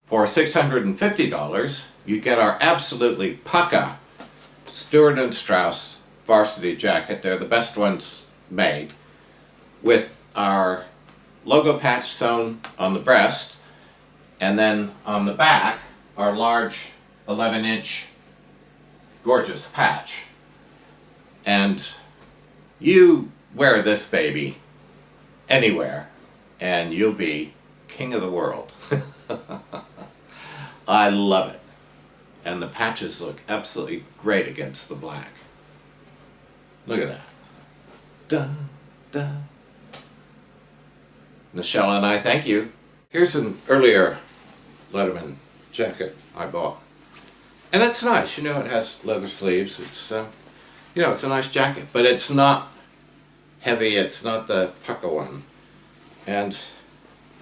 For $650, you get our absolutely pucka Stewart & Strauss varsity jacket. They're the best ones made, with our logo patch sewn on the breast, and then on the back, our large 11-inch gorgeous patch. And you wear this baby anywhere, and you'll be king of the world. I love it. And the patches look absolutely great against the black. Look at that. Dun, dun. Nichelle and I thank you. Here's an earlier Letterman jacket I bought. And it's nice, you know, it has leather sleeves. It's, you know, it's a nice jacket, but it's not heavy, it's not the pucka one. And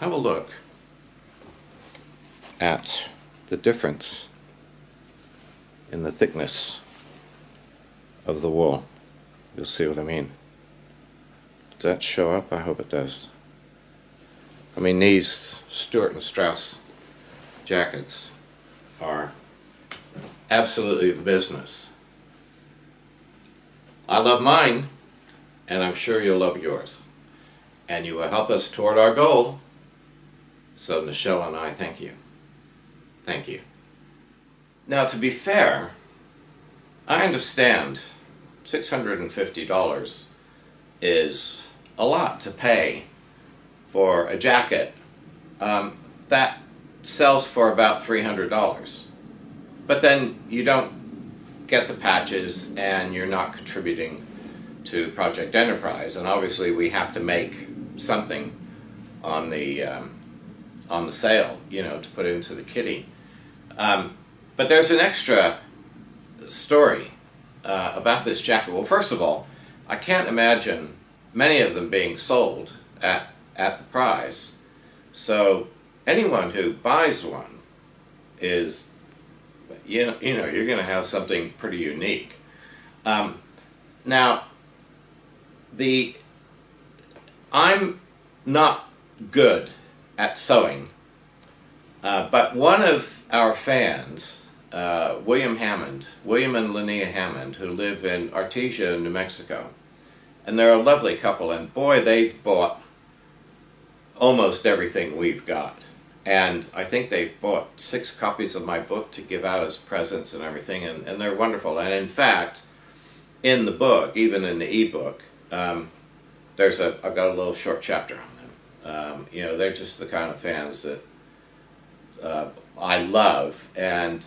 have a look at the difference in the thickness of the wool. You'll see what I mean. Does that show up? I hope it does. I mean, these Stewart & Strauss jackets are absolutely the business. I love mine, and I'm sure you'll love yours. And you will help us toward our goal. So Nichelle and I thank you. Thank you. Now, to be fair, I understand $650 is a lot to pay for a jacket that sells for about $300. But then you don't get the patches and you're not contributing to Project Enterprise. And obviously we have to make something on the sale, you know, to put into the kitty. But there's an extra story about this jacket. Well, first of all, I can't imagine many of them being sold at the price. So anyone who buys one is, you know, you're going to have something pretty unique. Now, I'm not good at sewing, but one of our fans, William and Linnea Hammond, who live in Artesia, New Mexico, and they're a lovely couple, and boy, they've bought almost everything we've got. And I think they've bought 6 copies of my book to give out as presents and everything, and they're wonderful. And in fact, in the book, even in the ebook, I've got a little short chapter on them. You know, they're just the kind of fans that I love, and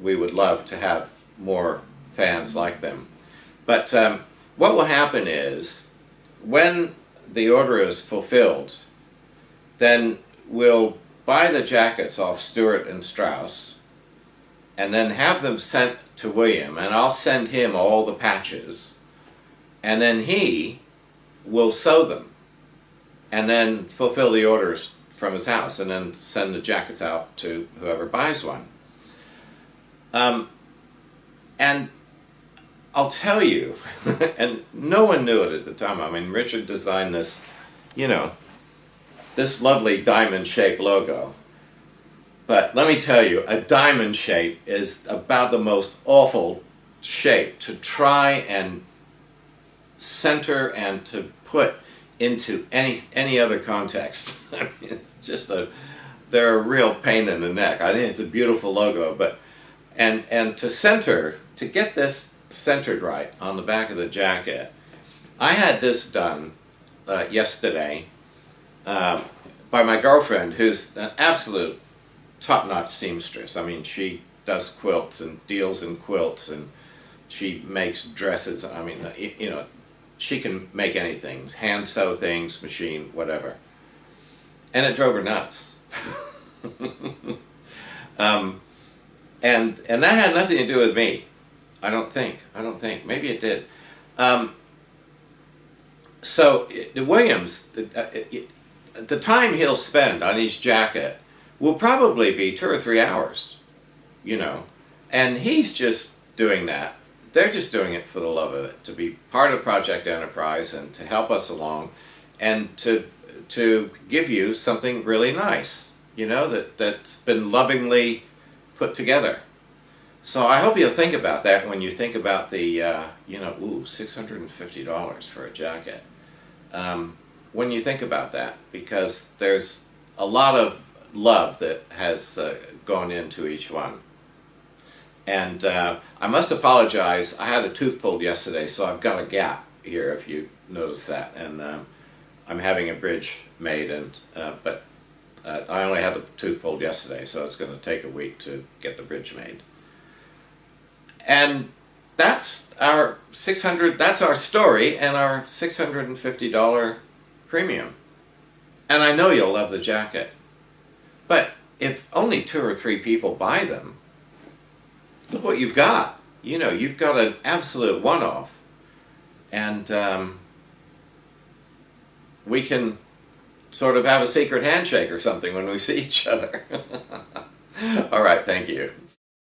we would love to have more fans like them. But what will happen is, when the order is fulfilled, then we'll buy the jackets off Stewart & Strauss and then have them sent to William, and I'll send him all the patches, and then he will sew them and then fulfill the orders from his house and then send the jackets out to whoever buys one. And I'll tell you, and no one knew it at the time. I mean, Richard designed this, you know, this lovely diamond-shaped logo. But let me tell you, a diamond shape is about the most awful shape to try and center and to put into any other context. I mean, it's just they're a real pain in the neck. I think it's a beautiful logo, but and to center, to get this centered right on the back of the jacket, I had this done yesterday by my girlfriend, who's an absolute top-notch seamstress. I mean, she does quilts and deals in quilts, and she makes dresses. I mean, you know, she can make anything, hand sew things, machine, whatever. And it drove her nuts. And that had nothing to do with me. I don't think. Maybe it did. So Williams, the time he'll spend on each jacket will probably be 2 or 3 hours, you know. And he's just doing that. They're just doing it for the love of it, to be part of Project Enterprise and to help us along and to give you something really nice, that's been lovingly put together. So I hope you'll think about that when you think about the, $650 for a jacket. When you think about that, because there's a lot of love that has gone into each one. And I must apologize, I had a tooth pulled yesterday, so I've got a gap here, if you notice that. And I'm having a bridge made, but I only had the tooth pulled yesterday, so it's going to take a week to get the bridge made. And that's our that's our story and our $650 premium. And I know you'll love the jacket. But if only 2 or 3 people buy them, look what you've got. You've got an absolute one-off. And we can sort of have a secret handshake or something when we see each other. All right, thank you.